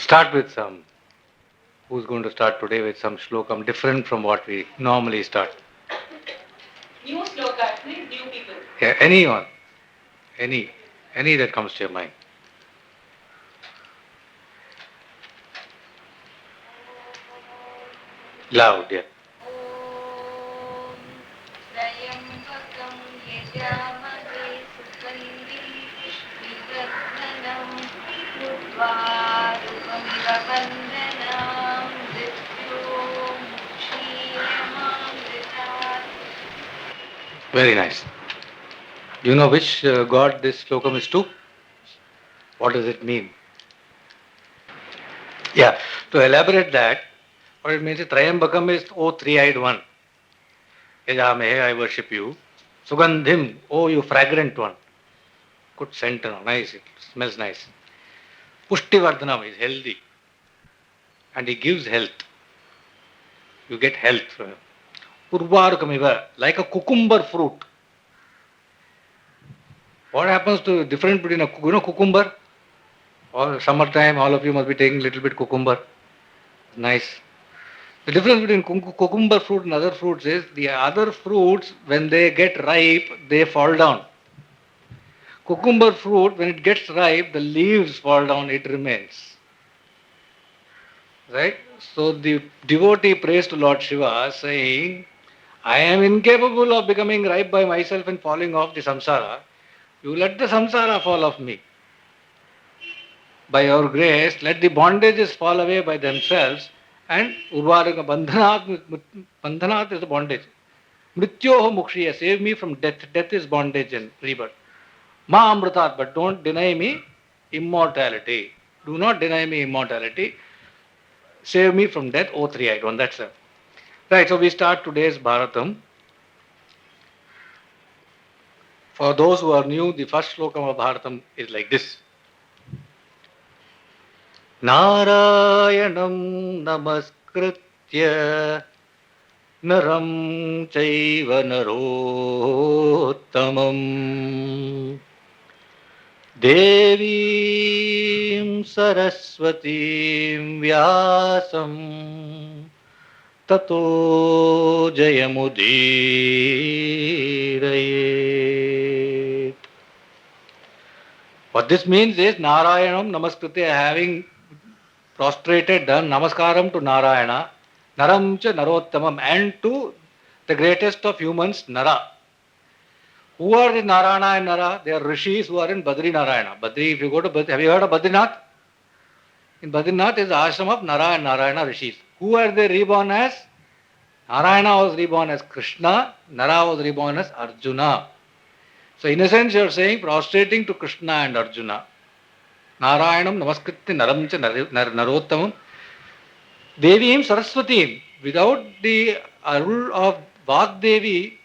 start with some. Who's going to start today with some shlokam different from what we normally start? New slokas, new people. Yeah, anyone, any, any that comes to your mind. Loud, yeah. ॐ त्र्यम्बकं यजामहे सुगन्धिं पुष्टिवर्धनं उर्वारुकमिव बन्धनां मृत्योर्मुक्षीयमामृतात्. Very nice. Do you know which god this slokam is to? What does it mean? Yeah, to elaborate that, what it means is Trayambakam is, oh, three-eyed one. Yajamehe, I worship you. Sugandhim, oh, you fragrant one. Good scent, nice, it smells nice. Pushtivardhanam is healthy. And he gives health. You get health from him. Purvarukamiva, like a cucumber fruit. What happens to difference between a cucumber? Or summertime, all of you must be taking a little bit cucumber. Nice. The difference between cucumber fruit and other fruits is the other fruits, when they get ripe, they fall down. Cucumber fruit, when it gets ripe, the leaves fall down, it remains. Right? So the devotee prays to Lord Shiva saying, I am incapable of becoming ripe by myself and falling off the samsara. You let the samsara fall off me. By your grace, let the bondages fall away by themselves and urvaraka bandhanat is the bondage. Mrityoho mukshiya, save me from death. Death is bondage and rebirth. Ma amritat, but don't deny me immortality. Do not deny me immortality. Save me from death, O three-eyed one. That's it. Right, so we start today's Bharatam. For those who are new, the first slokam of Bharatam is like this. Narayanam namaskritya naram chaiva narottamam devim saraswatim vyasam tato jayamudirayet. What this means is Narayanam namaskritya, having prostrated, done namaskaram to Narayana, naram cha narottamam, and to the greatest of humans, Nara. Who are the Narayana and Nara? They are rishis who are in Badri Narayana. Badri, if you go to Badri, have you heard of Badrinath? In Badrinath is the ashram of Nara and Narayana rishis. Who are they reborn as? Narayana was reborn as Krishna, Nara was reborn as Arjuna. So in a sense you are saying prostrating to Krishna and Arjuna. Narayanam namaskritya naram cha narottamam devim saraswatim. Without the rule of Vagdevi,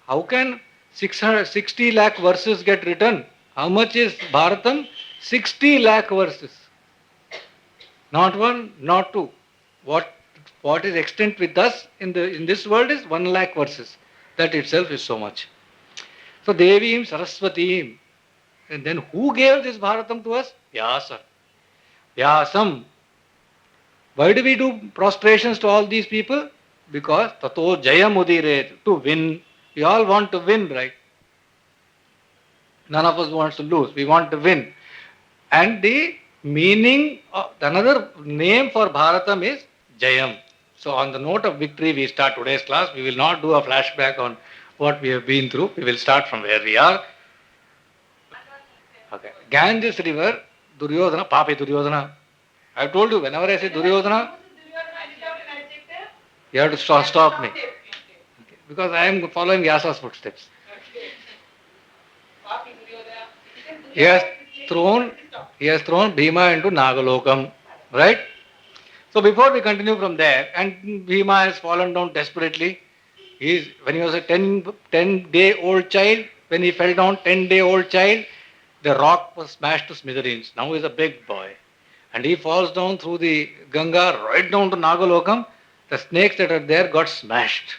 how can 60 lakh verses get written? How much is Bharatam? 60 lakh verses. Not one, not two. What is extant with us in this world is 1 lakh verses. That itself is so much. So Devim Saraswatim. And then who gave this Bharatam to us? Vyasa. Vyasam. Why do we do prostrations to all these people? Because tato jayam udiret, to win. We all want to win, right? None of us wants to lose. We want to win. And the meaning of another name for Bharatam is Jayam. So on the note of victory, we start today's class. We will not do a flashback on what we have been through. We will start from where we are. Okay. Ganges river, Duryodhana, Papi Duryodhana. I have told you, whenever I say Duryodhana, you have to stop me. Okay. Because I am following Vyasa's footsteps. He has thrown Bhima into Nagalokam, right? So before we continue from there, and Bhima has fallen down desperately. When he was a 10-day-old child, when he fell down, 10-day-old child, the rock was smashed to smithereens. Now he's a big boy. And he falls down through the Ganga right down to Nagalokam. The snakes that are there got smashed.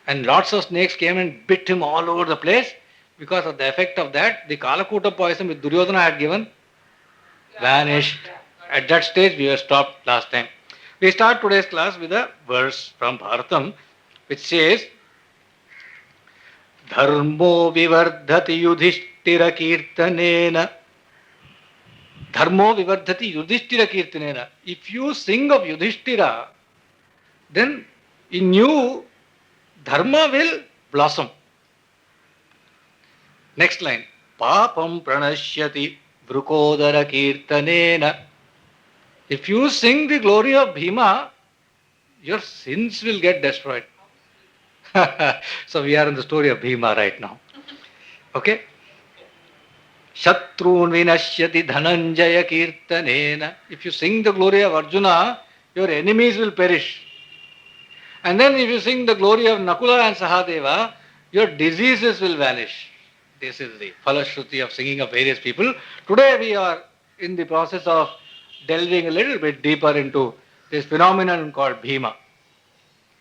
And lots of snakes came and bit him all over the place. Because of the effect of that, the Kalakuta poison which Duryodhana had given vanished. At that stage, we were stopped last time. We start today's class with a verse from Bharatam, which says, Dharmo vivardhati yudhishthira kirtanena. Dharmo vivardhati yudhishthira kirtanena. If you sing of Yudhishthira, then in you, dharma will blossom. Next line. Papam pranashyati vrukodara kirtanena. If you sing the glory of Bhima, your sins will get destroyed. So we are in the story of Bhima right now. Okay? Shatrun vinashyati dhananjaya kirtanena. If you sing the glory of Arjuna, your enemies will perish. And then if you sing the glory of Nakula and Sahadeva, your diseases will vanish. This is the falashruti of singing of various people. Today we are in the process of delving a little bit deeper into this phenomenon called Bhima.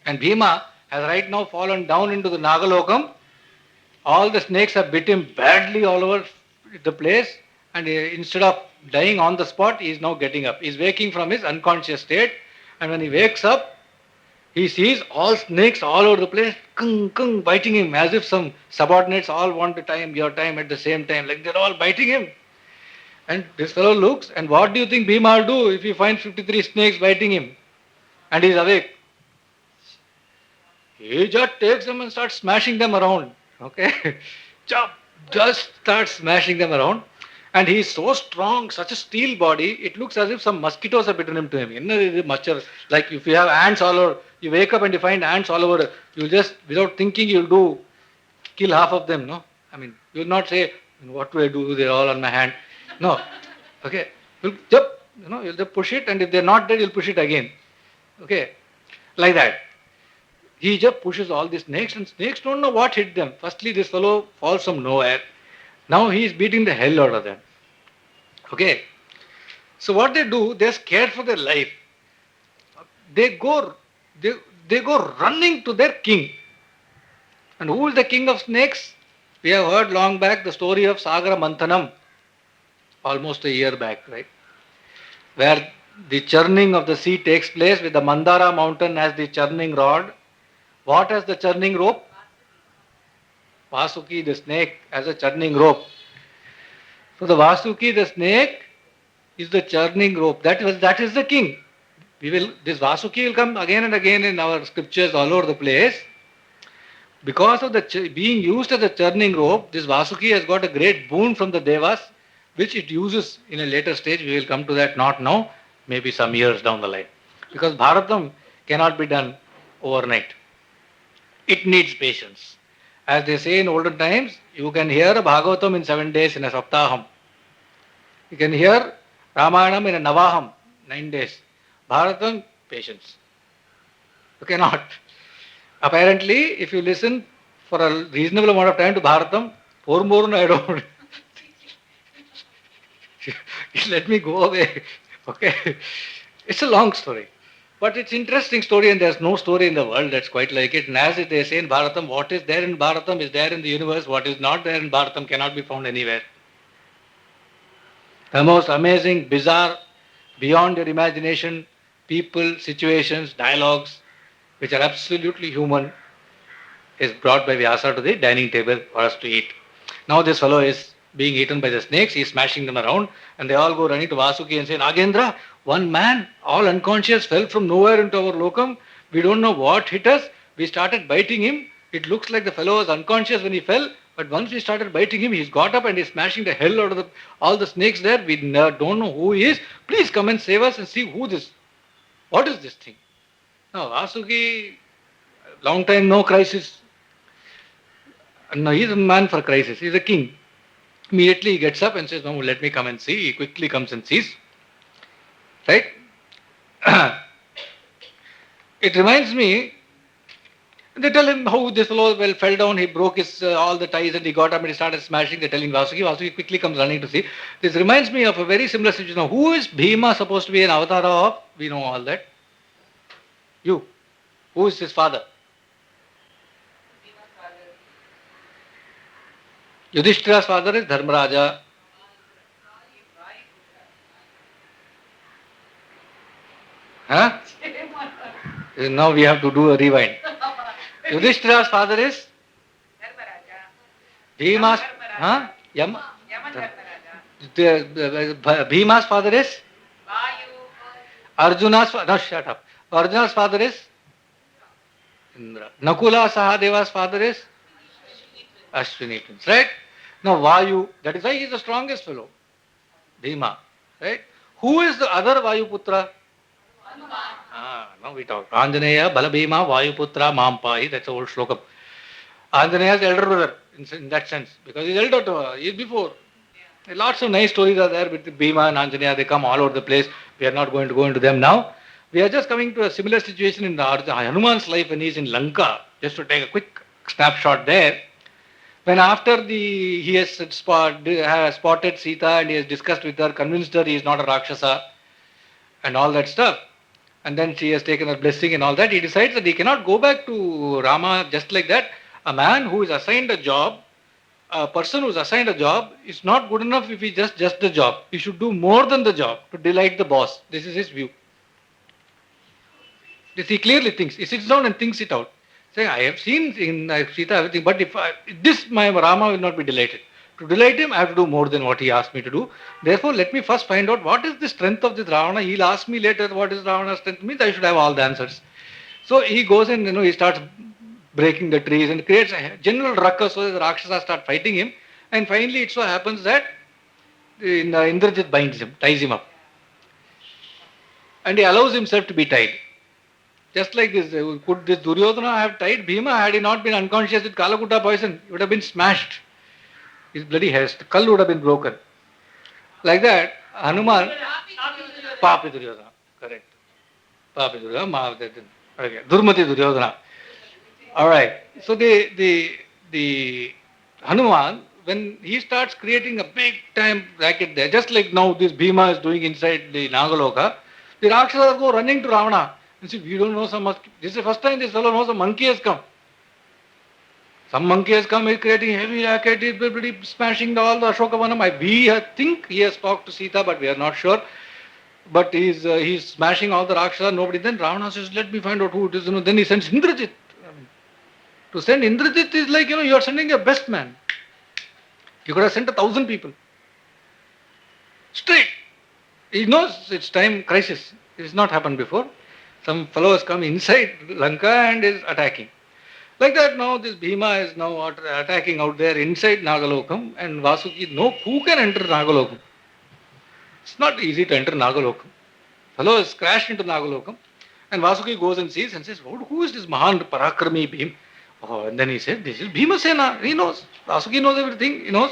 And Bhima has right now fallen down into the Nagalokam. All the snakes have bit him badly all over the place, and instead of dying on the spot, he is now getting up. He is waking from his unconscious state, and when he wakes up, he sees all snakes all over the place, kung, kung, biting him as if some subordinates all want your time at the same time, like they're all biting him. And this fellow looks, and what do you think Bhima will do if he finds 53 snakes biting him? And he's awake. He just takes them and starts smashing them around. Okay? Just starts smashing them around. And he is so strong, such a steel body, it looks as if some mosquitoes have bitten him to him. Like if you have ants all over, you wake up and you find ants all over, you'll just, without thinking, kill half of them, no? I mean, you'll not say, what do I do? They're all on my hand. No. Okay? You'll just push it, and if they're not dead, you'll push it again. Okay? Like that. He just pushes all these snakes, and snakes don't know what hit them. Firstly, this fellow falls from nowhere. Now he is beating the hell out of them. Okay? So what they do, they're scared for their life. They go running to their king. And who is the king of snakes? We have heard long back the story of Sagara Manthanam, almost a year back, right? Where the churning of the sea takes place with the Mandara mountain as the churning rod. What as the churning rope? Vasuki, the snake, as a churning rope. So the Vasuki, the snake, is the churning rope. That is the king. This Vasuki will come again and again in our scriptures all over the place. Because of being used as a churning rope, this Vasuki has got a great boon from the Devas, which it uses in a later stage. We will come to that not now, maybe some years down the line. Because Bharatam cannot be done overnight. It needs patience. As they say in olden times, you can hear a Bhagavatam in 7 days in a Saptaham. You can hear Ramayanam in a Navaham, 9 days. Bharatam, patience. You cannot. Apparently, if you listen for a reasonable amount of time to Bharatam, I don't. Let me go away. Okay. It's a long story. But it's an interesting story, and there's no story in the world that's quite like it. And as they say in Bharatam, what is there in Bharatam is there in the universe. What is not there in Bharatam cannot be found anywhere. The most amazing, bizarre, beyond your imagination, people, situations, dialogues, which are absolutely human, is brought by Vyasa to the dining table for us to eat. Now this fellow is being eaten by the snakes, he is smashing them around, and they all go running to Vasuki and say, Nagendra, one man, all unconscious, fell from nowhere into our lokam. We don't know what hit us. We started biting him. It looks like the fellow was unconscious when he fell, but once we started biting him, he's got up and he's smashing the hell out of all the snakes there. We don't know who he is. Please come and save us and see what is this thing? Now, Vasuki, long time no crisis. No, he's a man for crisis. He's a king. Immediately he gets up and says, no, let me come and see. He quickly comes and sees. Right? It reminds me, they tell him how this fellow fell down, he broke his all the ties and he got up and he started smashing. They're telling Vasuki. Vasuki quickly comes running to see. This reminds me of a very similar situation. Now, who is Bhima supposed to be an avatar of? We know all that. You. Who is his father? Yudhishthira's father is Dharmaraja. Huh? Now we have to do a rewind. Yudhishthira's father is Bhima's. Huh? Yama. Bhima's father is Arjuna's. No, shut up. Arjuna's father is Indra. Nakula Sahadeva's father is Ashwini twins. Right? Now Vayu. That is why he is the strongest fellow. Bhima. Right? Who is the other Vayuputra? Now we talk. Anjaneya, Balabhima, Vayuputra, Mampahi. That's the old slokam. Anjaneya's elder brother in that sense. Because he's elder to her. He's before. Lots of nice stories are there with Bhima and Anjaneya. They come all over the place. We are not going to go into them now. We are just coming to a similar situation in Hanuman's life when he is in Lanka. Just to take a quick snapshot there. When after he has spotted Sita and he has discussed with her, convinced her he is not a Rakshasa and all that stuff, and then she has taken her blessing and all that, he decides that he cannot go back to Rama just like that. A man who is assigned a job, a person who is assigned a job, is not good enough if he just the job. He should do more than the job to delight the boss. This is his view. This he clearly thinks. He sits down and thinks it out. Saying, I have seen in Sita everything, but if this my Rama will not be delighted. To delight him, I have to do more than what he asked me to do. Therefore, let me first find out what is the strength of this Ravana. He'll ask me later what is Ravana's strength. Means I should have all the answers. So he goes and he starts breaking the trees and creates a general ruckus so that the Rakshasas start fighting him. And finally, it so happens that Indrajit binds him, ties him up. And he allows himself to be tied. Just like this, could this Duryodhana have tied Bhima had he not been unconscious with Kalakutta poison? He would have been smashed. His bloody hair, the skull would have been broken. Like that, Hanuman, Papi Duryodhana, correct. Papi Duryodhana, okay. Durmati Duryodhana. Alright, so the Hanuman, when he starts creating a big time racket there, just like now this Bhima is doing inside the Nagaloka, the Rakshasas go running to Ravana. And see, we don't know this is the first time this fellow knows a monkey has come. Some monkey has come, he's creating heavy racket, he's smashing all the Ashokavanam. We think he has talked to Sita, but we are not sure. But he's smashing all the Rakshasa, nobody. Then Ravana says, let me find out who it is. Then he sends Indrajit. To send Indrajit is like, you are sending your best man. You could have sent 1,000 people. Straight. He knows it's time crisis. It has not happened before. Some fellow has come inside Lanka and is attacking. Like that now this Bhima is now attacking out there inside Nagalokam, and Vasuki, who can enter Nagalokam? It's not easy to enter Nagalokam. Fellow has crashed into Nagalokam and Vasuki goes and sees and says, who is this Mahan Parakrami Bhim? Oh, and then he says, this is Bhimasena. He knows. Vasuki knows everything. He knows.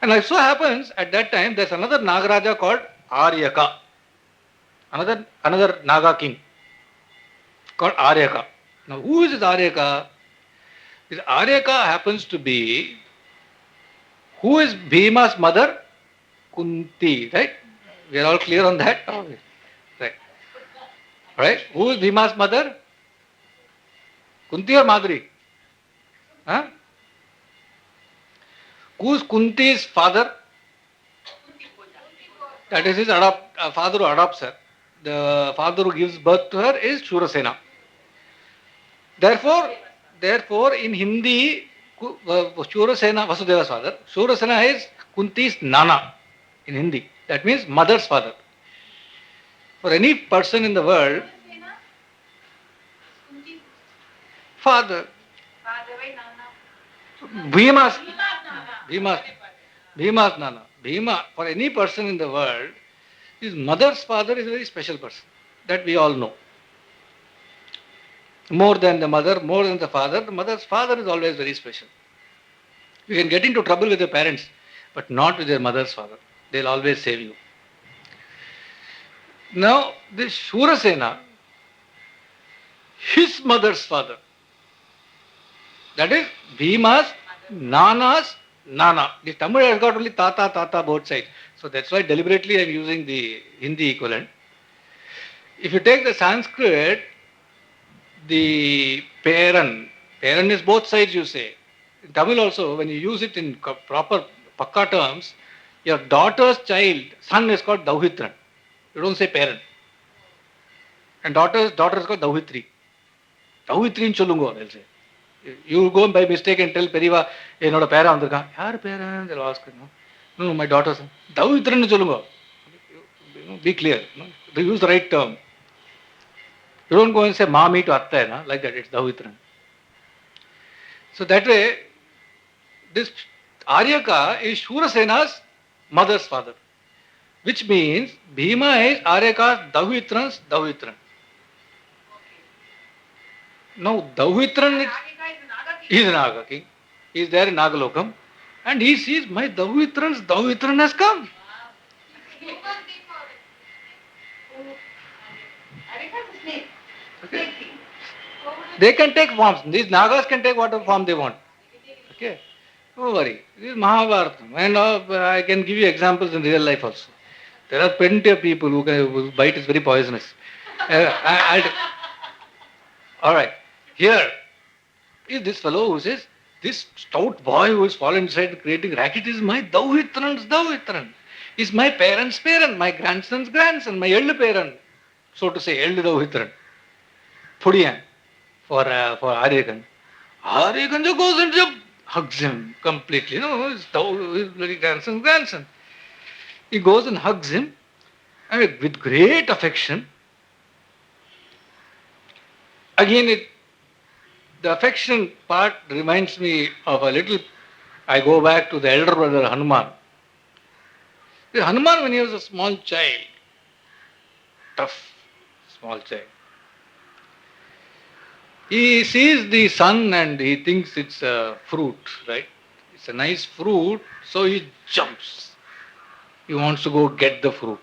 And it so happens at that time there's another Nagaraja called Aryaka. Another Naga king called Aryaka. Now who is this Aryaka? This Aryaka happens to be, who is Bhima's mother? Kunti, right? We are all clear on that? Right. Right? Who is Bhima's mother? Kunti or Madhuri? Huh? Who is Kunti's father? That is his father who adopts her. The father who gives birth to her is Shurasena. Therefore, in Hindi, Shurasena, Vasudeva's father, Shurasena is Kunti's Nana in Hindi. That means mother's father. For any person in the world, father. Bhima's Nana. Bhima, for any person in the world, his mother's father is a very special person. That we all know. More than the mother, more than the father, the mother's father is always very special. You can get into trouble with your parents, but not with your mother's father. They'll always save you. Now, this Shurasena, his mother's father, that is Bhima's Nana's Nana. The Tamil has got only Tata both sides. So that's why deliberately I am using the Hindi equivalent. If you take the Sanskrit, the Peran is both sides you say. In Tamil also, when you use it in proper Pakka terms, your daughter's child, son is called Dauhitran. You don't say parent. And daughter is called Davitri. Davitri Cholungo, they'll say. You go by mistake and tell Periva, என்னோட பேரா வந்திருக்கான். யார் பேரா? They'll ask, no, my daughter. Davitran Cholungo. Be clear. They use the right term. You don't go and say Mami to Atta, like that. It's Davitran. So that way, this Aryaka is Shurasena's mother's father. Which means Bhima is Aryaka's Davitran's Davitran. Now, Davitran is a Naga king. He is there in Nagalokam. And he sees my Davitran's Davitran has come. Okay. They can take forms. These Nagas can take whatever form they want. Okay. Don't worry. This is Mahabharata. And I can give you examples in real life also. There are plenty of people whose bite is very poisonous. All right. Here is this fellow who says, this stout boy who has fallen inside creating racket is my Davitran's Davitran. Is my parent's parent, my grandson's grandson, my elder parent. So to say, elder Davitran. Pudiyan for Aryakan. Aryakan just goes and just hugs him completely. His bloody grandson's grandson. He goes and hugs him and with great affection. Again, the affection part reminds me of a little, I go back to the elder brother Hanuman. Hanuman, when he was a small child, tough small child, he sees the sun and he thinks it's a fruit, right? It's a nice fruit, so he jumps. He wants to go get the fruit.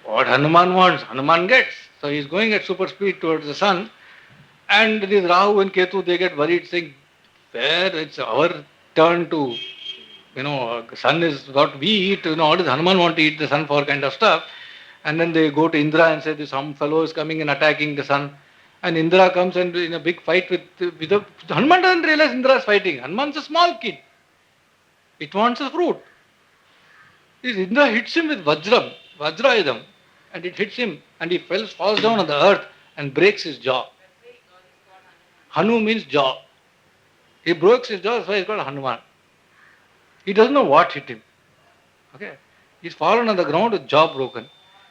What Hanuman wants, Hanuman gets. So he's going at super speed towards the sun. And these Rahu and Ketu, they get worried saying, where it's our turn to, sun is what we eat, all this Hanuman want to eat the sun for kind of stuff. And then they go to Indra and say, some fellow is coming and attacking the sun. And Indra comes and in a big fight with Hanuman doesn't realize Indra is fighting. Hanuman's a small kid. It wants a fruit. This Indra hits him with Vajrayudham, and it hits him and he falls down on the earth and breaks his jaw. Hanu means jaw. He broke his jaw, that's why he's called Hanuman. He doesn't know what hit him. Okay. He's fallen on the ground with jaw broken.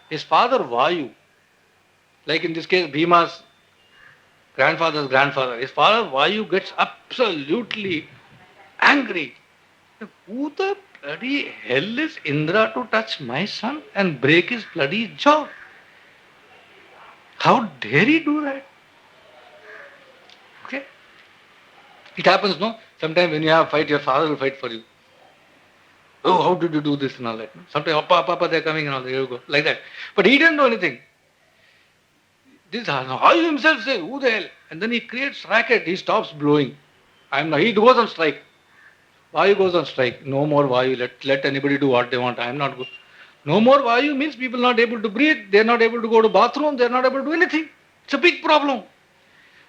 His father Vayu, like in this case Bhima's grandfather's grandfather, his father Vayu gets absolutely angry. Who the bloody hell is Indra to touch my son and break his bloody jaw? How dare he do that? Okay. It happens, no? Sometimes when you have a fight, your father will fight for you. Oh, how did you do this and all that? Sometimes, Papa, they're coming and all that. Here you go. Like that. But he didn't do anything. This Vayu himself says, who the hell? And then he creates racket. He stops blowing. He goes on strike. Vayu goes on strike. No more Vayu. Let anybody do what they want. I am not good. No more Vayu means people not able to breathe. They are not able to go to bathroom. They are not able to do anything. It's a big problem.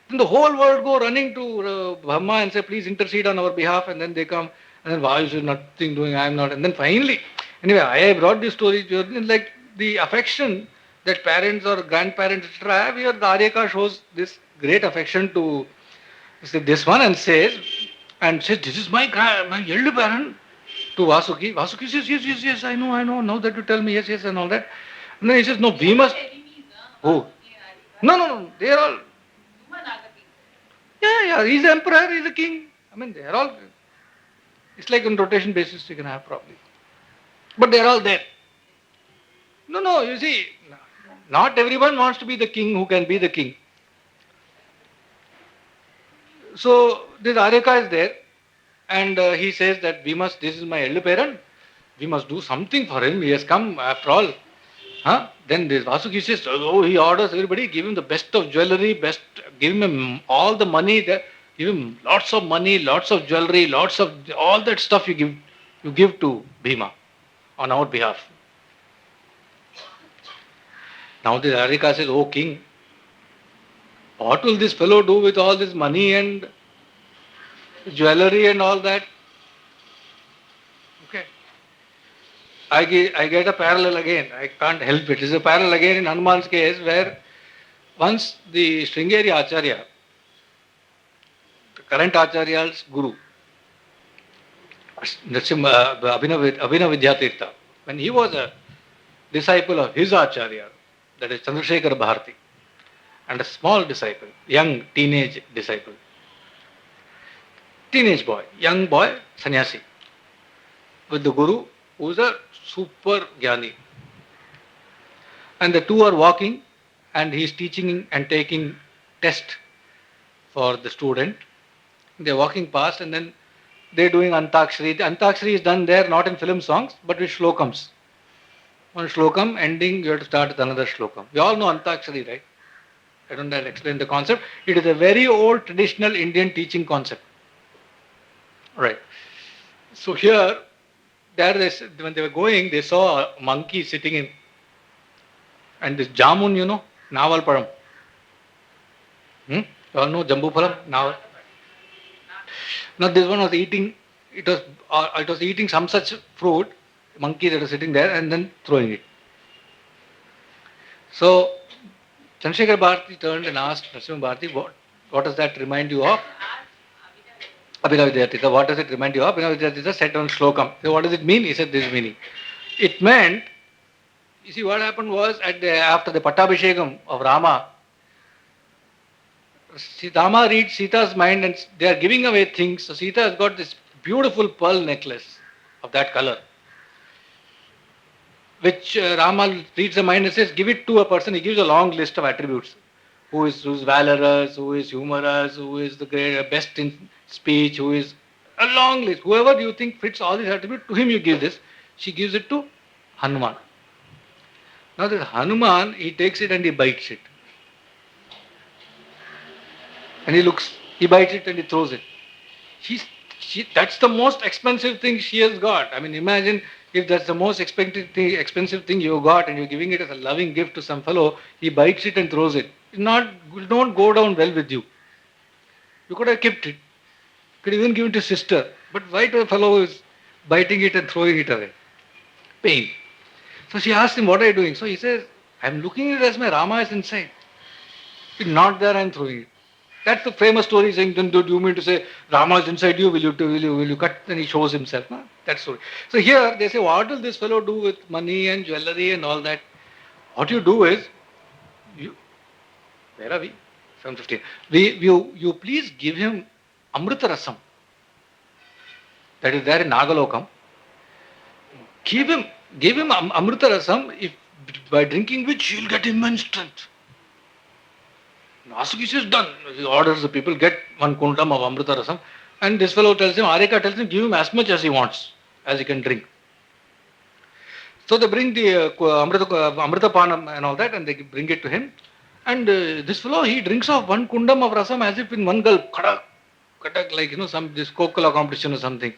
Then the whole world go running to Brahma and say, please intercede on our behalf. And then they come. And then Vayu says, nothing doing. I am not. And then finally, anyway, I brought this story to you. Like the affection that parents or grandparents have, here the Aryaka shows this great affection to this one and says, this is my elder parent to Vasuki. Vasuki says, yes, I know, now that you tell me, yes, and all that. And then he says, no, we must. Who? No, they are all. Yeah, he's the emperor, he's the king. They are all. It's like on rotation basis you can have probably. But they are all there. No, you see, not everyone wants to be the king who can be the king. So this Aryaka is there and he says that this is my elder parent, we must do something for him, he has come after all. Then this Vasuki says, he orders everybody, give him the best of jewelry, give him all the money, give him lots of money, lots of jewelry, lots of all that stuff you give to Bhima on our behalf. Now the Aryaka says, oh king, what will this fellow do with all this money and jewelry and all that? Okay. I get a parallel again. I can't help it. It's a parallel again in Hanuman's case where once the Sringeri Acharya, the current Acharya's guru, Abhinav Vidyatirtha, when he was a disciple of his Acharya, that is Chandrasekhar Bharati, and a small disciple, young teenage disciple, teenage boy, young boy, sannyasi, with the guru who is a super jnani. And the two are walking and he is teaching and taking test for the student. They are walking past and then they are doing Antakshari. The Antakshari is done there not in film songs but with shlokams. One shlokam ending, you have to start with another shlokam. We all know Antakshari, right? I don't know to explain the concept. It is a very old traditional Indian teaching concept. Right. So here, when they were going, they saw a monkey sitting in, and this jamun, you know, naval param. You all know jambu phalam, naval. Now this one was eating. It was eating some such fruit, monkey that was sitting there, and then throwing it. So Chandrasekhar Bharati turned and asked Narasimha Bharati, what does that remind you of? Abhinav Vidyatirtha, what does it remind you of? Abhinav Vidyatirtha said on Shlokam. So what does it mean? He said this meaning. It meant, you see what happened was after the Pattabhishekam of Rama, Rama reads Sita's mind and they are giving away things. So Sita has got this beautiful pearl necklace of that color, which Rama reads the mind and says, give it to a person. He gives a long list of attributes. Who's valorous, who is humorous, who is the best in speech, who is a long list. Whoever you think fits all these attributes, to him you give this. She gives it to Hanuman. Now that Hanuman, he takes it and he bites it. And he bites it and he throws it. That's the most expensive thing she has got. I mean, imagine if that's the most expensive thing you got and you're giving it as a loving gift to some fellow, he bites it and throws it. It will not go down well with you. You could have kept it. You could even give it to sister. But why to a fellow who is biting it and throwing it away? Pain. So she asked him, what are you doing? So he says, I'm looking at it as my Rama is inside. It's not there, I'm throwing it. That's the famous story saying, then do you mean to say Rama is inside you? Will you cut? Then he shows himself. No? That story. So here they say, what will this fellow do with money and jewelry and all that? What you do is, where are we? 7:15. You please give him Amrita Rasam. That is there in Nagalokam. Give him Amrita Rasam, by drinking which he'll get immense strength. Nasuki is done. He orders the people, get one kundam of Amrita Rasam, and this fellow tells him, Arika tells him, give him as much as he wants, as he can drink. So they bring the Amrita Panam and all that, and they bring it to him. And this fellow, he drinks off one kundam of rasam as if in one gulp, kadak, like, this Coca-Cola competition or something.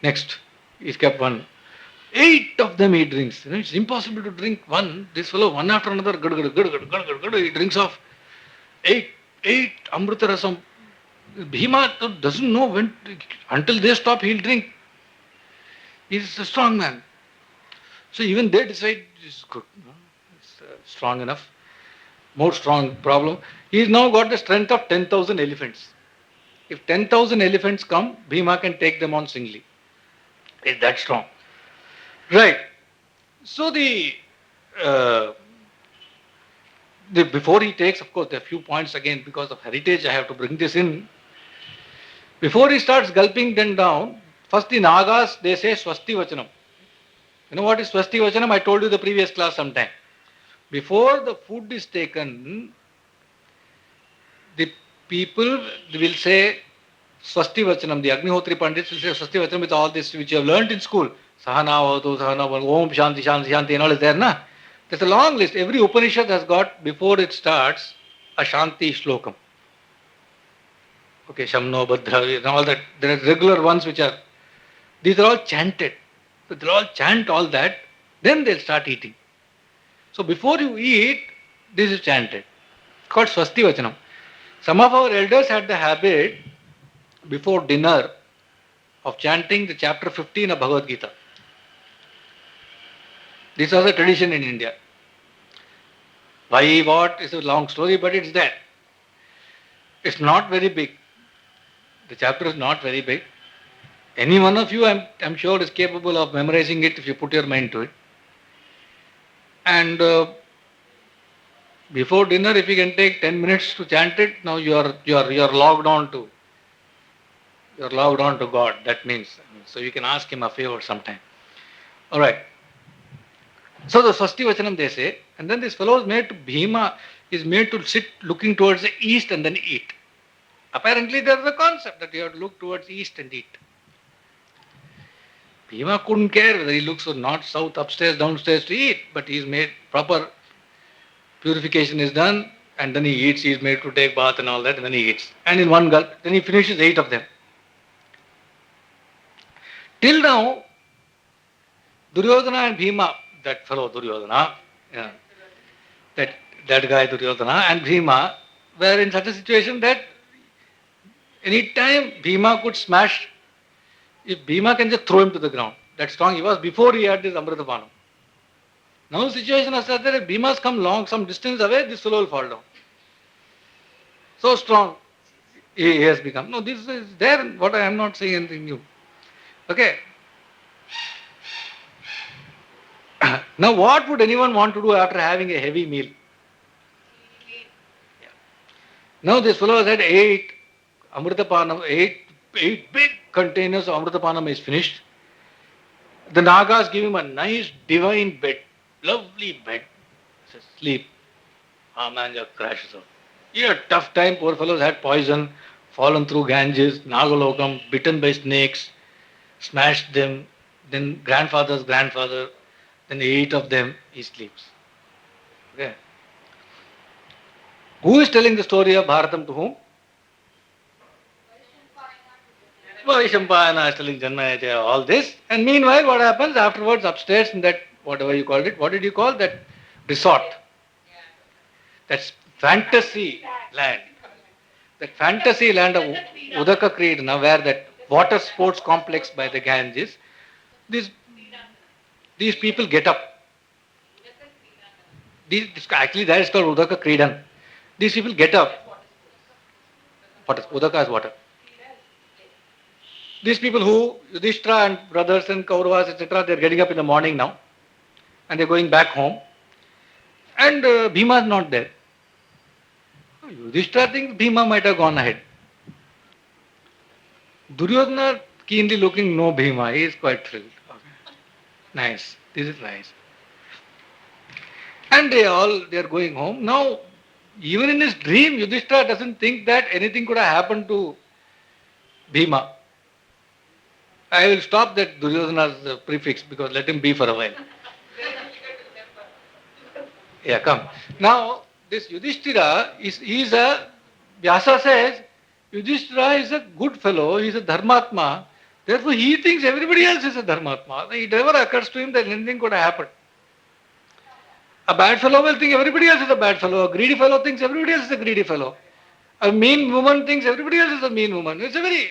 Next, he's kept one. 8 of them he drinks. It's impossible to drink one. This fellow, one after another, he drinks off 8 Amrita Rasam. Bhima doesn't know when, until they stop, he'll drink. He's a strong man. So even they decide it's good. It's strong enough. More strong problem. He's now got the strength of 10,000 elephants. If 10,000 elephants come, Bhima can take them on singly. It's that strong. Right. So before he takes, of course, there are few points again because of heritage, I have to bring this in. Before he starts gulping them down, first the Nagas, they say Swasti Vachanam. You know what is Swasti Vachanam? I told you the previous class sometime. Before the food is taken, the people will say Swasti Vachanam. The Agnihotri Pandits will say Swasti Vachanam with all this which you have learnt in school. Sahana Vavatu, Sahana Vavatu, Om Shanti, Shanti, Shanti and all is there, na? There's a long list. Every Upanishad has got, before it starts, a Shanti Shlokam. Okay, Shamno, Bhadra, and all that. There are regular ones which are, these are all chanted. So they'll all chant all that, then they'll start eating. So before you eat, this is chanted. It's called Swasti Vachanam. Some of our elders had the habit, before dinner, of chanting the chapter 15 of Bhagavad Gita. This was a tradition in India. Why, what is a long story, but it's there. It's not very big. The chapter is not very big. Any one of you, I'm sure, is capable of memorizing it if you put your mind to it. And before dinner, if you can take 10 minutes to chant it, now you're logged on to God. That means, so you can ask him a favor sometime. All right. So the Swasti Vachanam they say, and then this fellow is made to Bhima is made to sit looking towards the east and then eat. Apparently there is a concept that you have to look towards east and eat. Bhima couldn't care whether he looks or not south, upstairs, downstairs to eat, but he is made proper purification is done, and then he eats. He is made to take bath and all that, and then he eats. And in one gulp, then he finishes 8 of them. Till now, Duryodhana and Bhima, that fellow Duryodhana, yeah, that guy Duryodhana and Bhima were in such a situation that any time Bhima could smash, if Bhima can just throw him to the ground. That strong he was before he had this Amritapanam. Now the situation is such that if Bhima's come long, some distance away, this fellow will fall down. So strong he has become. No, this is there, what I am not saying anything new. Okay. Now what would anyone want to do after having a heavy meal? Now this fellow has had 8 Amritapanam, 8 big containers of Amritapanam is finished. The Nagas give him a nice divine bed, lovely bed. He says, sleep. Ah man just crashes out. He had a tough time, poor fellows had poison, fallen through Ganges, Nagalokam, bitten by snakes, smashed them, then grandfather's grandfather, then 8 of them, he sleeps. Okay. Who is telling the story of Bharatam to whom? Vaishampayana is telling Janmayajaya all this. And meanwhile, what happens afterwards upstairs in that, whatever you called it, what did you call that resort? That's fantasy land. That fantasy land of Udaka Kridana, where that water sports complex by the Ganges, these people get up. Actually, that is called Udaka Kridan. These people get up. What is Udaka is water. These people who, Yudhishthira and brothers and Kauravas, etc., they are getting up in the morning now and they are going back home. And Bhima is not there. Yudhishthira thinks Bhima might have gone ahead. Duryodhana keenly looking, no Bhima, he is quite thrilled. Okay. Nice, this is nice. And they are going home. Now, even in his dream, Yudhishthira doesn't think that anything could have happened to Bhima. I will stop that Duryodhana's prefix because let him be for a while. Yeah, come. Now, this Yudhishthira is a, Vyasa says, Yudhishthira is a good fellow, he is a dharmatma. Therefore, he thinks everybody else is a dharmatma. It never occurs to him that anything could have happened. A bad fellow will think everybody else is a bad fellow. A greedy fellow thinks everybody else is a greedy fellow. A mean woman thinks everybody else is a mean woman. It's a very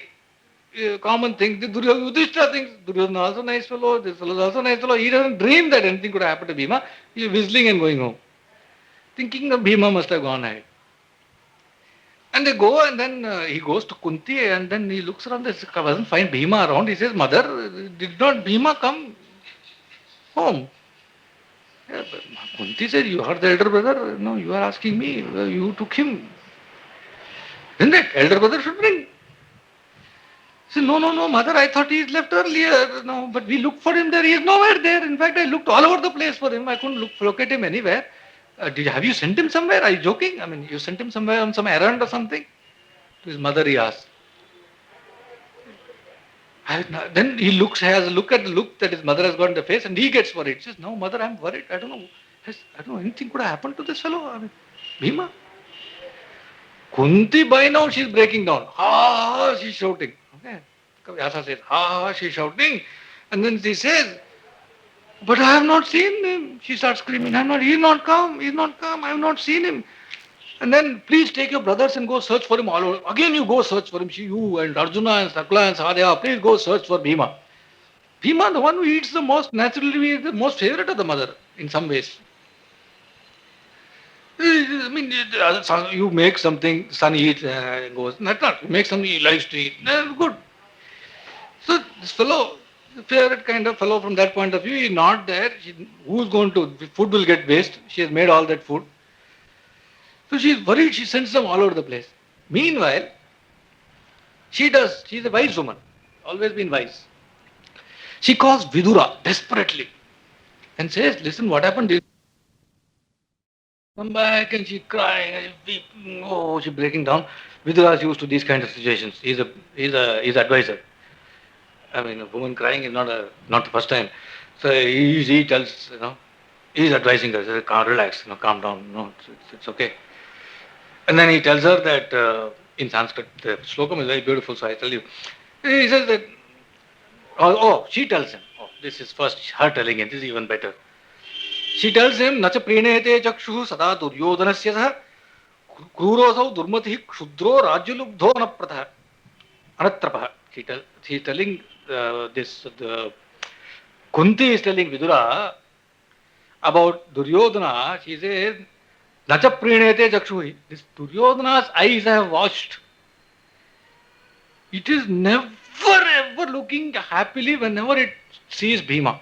common thing. Yudhishthira thinks Duryodhana is also a nice fellow, this fellow is also a nice fellow. He doesn't dream that anything could happen to Bhima. He is whistling and going home, thinking that Bhima must have gone ahead. And they go and then he goes to Kunti and then he looks around, doesn't find Bhima around. He says, Mother, did not Bhima come home? Yeah, but Kunti said, you are the elder brother. No, you are asking me. You took him. Then that elder brother should bring. He said, no, mother, I thought he left earlier. No, but we looked for him there. He is nowhere there. In fact, I looked all over the place for him. I couldn't locate him anywhere. Have you sent him somewhere? Are you joking? I mean, you sent him somewhere on some errand or something? To his mother he asked. Then he has a look at the look that his mother has got in the face and he gets worried. He says, no, mother, I'm worried. I don't know, anything could have happened to this fellow. I mean, Bhima. Kunti, by now she's breaking down. She's shouting. Okay. Vyasa says, she's shouting. And then she says, but I have not seen him. She starts screaming, he's not come, I have not seen him. And then please take your brothers and go search for him all over. Again you go search for him, you and Arjuna and Sakla and Sahadeva, please go search for Bhima. Bhima, the one who eats the most, naturally is the most favorite of the mother in some ways. I mean, you make something, son eats, goes. That's not. You make something he likes to eat. Good. So this fellow, favorite kind of fellow from that point of view, is not there. Who's going to? Food will get waste. She has made all that food. So she's worried. She sends them all over the place. Meanwhile, she does. She's a wise woman. Always been wise. She calls Vidura desperately and says, "Listen, what happened is come back," and she's crying and she's weeping. Oh, she's breaking down. Vidura is used to these kind of situations. He's advisor. I mean, a woman crying is not the first time. So he tells, he's advising her, says, relax, calm down, it's okay. And then he tells her that in Sanskrit, the slokam is very beautiful, so I tell you. He says that, she tells him, this is first her telling him, this is even better. She tells him, Nacha prinete chakshu sada duryodhanasya saha krurosau durmati kshudro rajyalubdho anatrapaha. She's telling the Kunti is telling Vidura about Duryodhana. She says, Nacha prinete chakshuhi. This Duryodhana's eyes I have watched. It is never ever looking happily whenever it sees Bhima.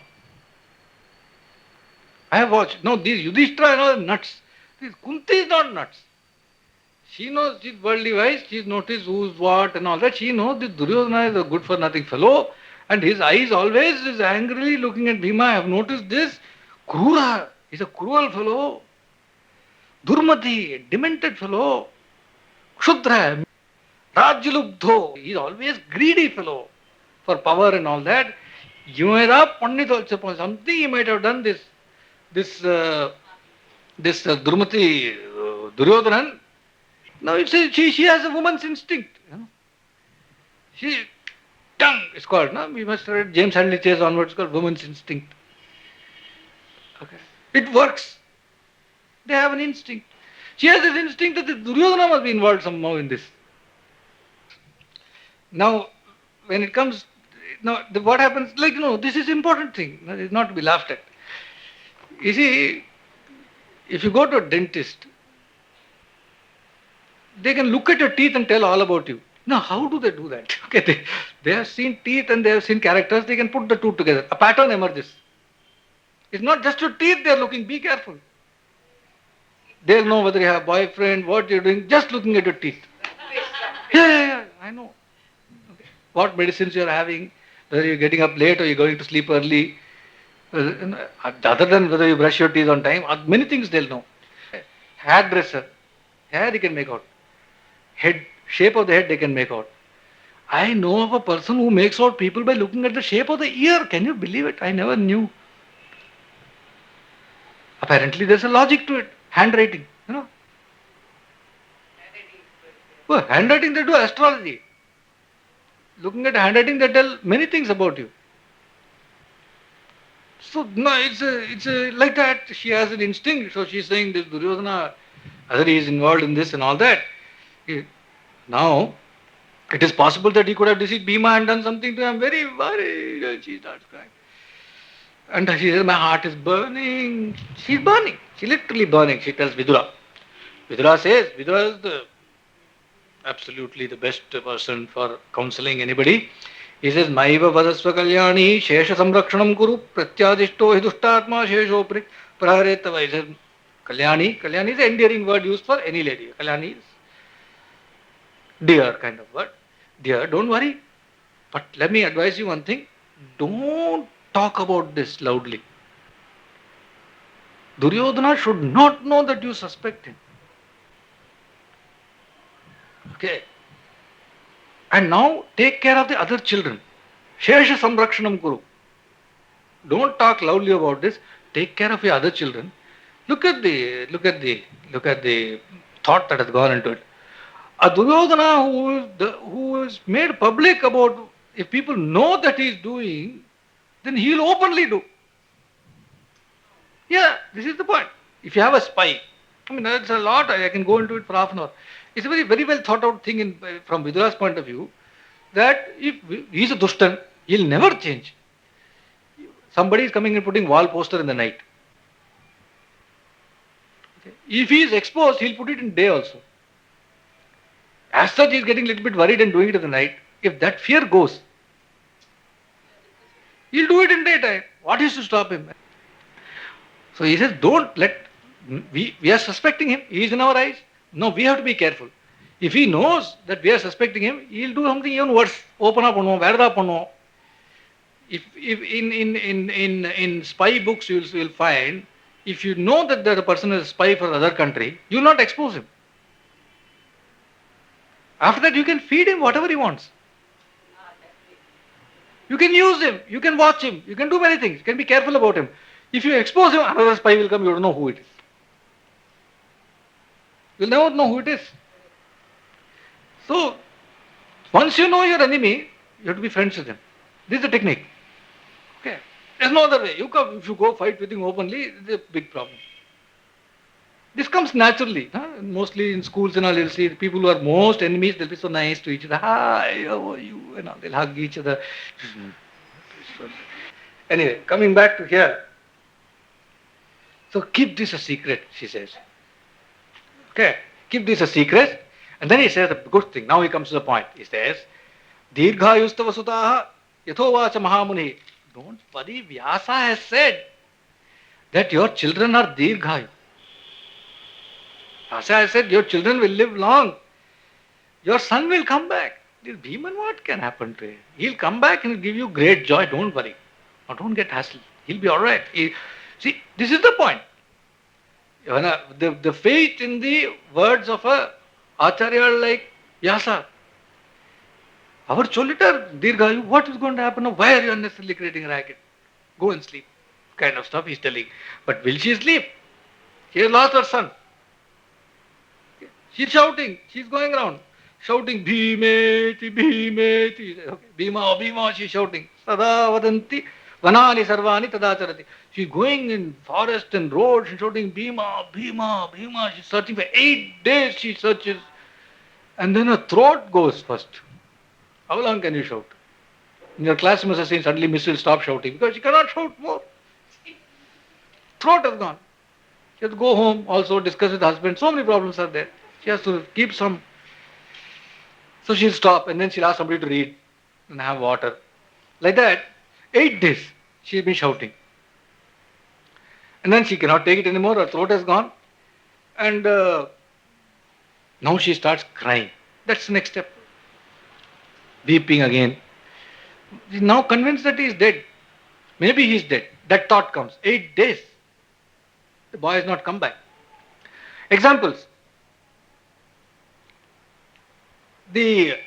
I have watched. No, these Yudhishthira are nuts. This Kunti is not nuts. She knows, she's worldly wise, she's noticed who's what and all that. She knows this Duryodhana is a good for nothing fellow, and his eyes always is angrily looking at Bhima. I have noticed this. Krura, he's a cruel fellow. Durmati, a demented fellow. Kshudra, Rajyalubdho, he's always greedy fellow for power and all that. Yumera Pandit also, something he might have done this Durmati, Duryodhanan. Now it's she has a woman's instinct. She tongue is called. No, we must have read James Hadley Chase onwards. It's called woman's instinct. Okay, it works. They have an instinct. She has this instinct that the Duryodhana must be involved somehow in this. Now, when it comes, what happens? This is important thing. It's not to be laughed at. You see, if you go to a dentist, they can look at your teeth and tell all about you. Now, how do they do that? Okay, they have seen teeth and they have seen characters, they can put the two together. A pattern emerges. It's not just your teeth they are looking, be careful. They'll know whether you have a boyfriend, what you're doing, just looking at your teeth. Yeah, I know. Okay. What medicines you're having, whether you're getting up late or you're going to sleep early. Other than whether you brush your teeth on time, many things they'll know. Hairdresser, hair he can make out. Head, shape of the head they can make out. I know of a person who makes out people by looking at the shape of the ear. Can you believe it? I never knew. Apparently there's a logic to it. Handwriting, Well, handwriting they do astrology. Looking at handwriting they tell many things about you. So no, it's like that. She has an instinct. So she's saying this Duryodhana, whether he is involved in this and all that. Now, it is possible that he could have deceived Bhima and done something to him. Very worried. She starts crying. And she says, my heart is burning. She's burning. She's literally burning. She tells Vidura. Vidura says, Vidura is absolutely the best person for counseling anybody. He says, Maiva vadasva kalyani shesha samrakshanam kuru pratyadishto hidushtatma shesho praharetava. He says, Kalyani is an endearing word used for any lady. Kalyani is dear kind of word. Dear, don't worry. But let me advise you one thing. Don't talk about this loudly. Duryodhana should not know that you suspect him. Okay. And now take care of the other children. Shesha samrakshanam kuru. Don't talk loudly about this. Take care of your other children. Look at the thought that has gone into it. A Duryodhana who is made public about, if people know that he is doing, then he will openly do. Yeah, this is the point. If you have a spy, that's a lot, I can go into it for half an hour. It's a very, very well thought out thing from Vidura's point of view, that if he is a Dushtan, he'll never change. Somebody is coming and putting wall poster in the night. Okay. If he is exposed, he'll put it in day also. As such, he is getting a little bit worried and doing it in the night. If that fear goes, he'll do it in daytime. What is to stop him? So he says, don't let, we are suspecting him. He is in our eyes. No, we have to be careful. If he knows that we are suspecting him, he'll do something even worse. Open up on him, if in spy books you will find, if you know that the person is a spy for other country, you will not expose him. After that, you can feed him whatever he wants. You can use him, you can watch him, you can do many things. You can be careful about him. If you expose him, another spy will come, you don't know who it is. You'll never know who it is. So, once you know your enemy, you have to be friends with him. This is the technique. Okay. There's no other way. If you go fight with him openly, it's a big problem. This comes naturally. Huh? Mostly in schools and all, you'll see people who are most enemies, they'll be so nice to each other. Hi, how are you? And all, they'll hug each other. Anyway, coming back to here. So keep this a secret, she says. Okay, keep this a secret. And then he says a good thing. Now he comes to the point. He says, Dirghayustava sutaha yathovacha mahamuni. Don't worry, Vyasa has said that your children are Dirghayu. Vyasa has said your children will live long. Your son will come back. This Bhiman, what can happen to him? He'll come back and he'll give you great joy. Don't worry. Now don't get hassled. He'll be alright. See, this is the point. The faith in the words of a Acharya like Vyasa. Our Cholitar, Dirghayu, what is going to happen now? Why are you unnecessarily creating a racket? Go and sleep. Kind of stuff he's telling. But will she sleep? She has lost her son. She's shouting. She's going around. Shouting, Bhimeti, Bhimeti. Okay. Bhima, Bhima, she's shouting. Sada vadanti, vanani sarvani tadacharati. She's going in forest and roads and shouting, Bhima, Bhima, Bhima. She's searching for 8 days. She searches. And then her throat goes first. How long can you shout? In your class, you must have seen suddenly Miss will stop shouting because she cannot shout more. Throat has gone. She has to go home, also discuss with the husband. So many problems are there. She has to keep some. So she'll stop and then she'll ask somebody to read and have water. Like that, 8 days she'll be shouting. And then she cannot take it anymore. Her throat has gone. And now she starts crying. That's the next step. Weeping again. She's now convinced that he is dead. Maybe he is dead. That thought comes. 8 days. The boy has not come back. Examples. I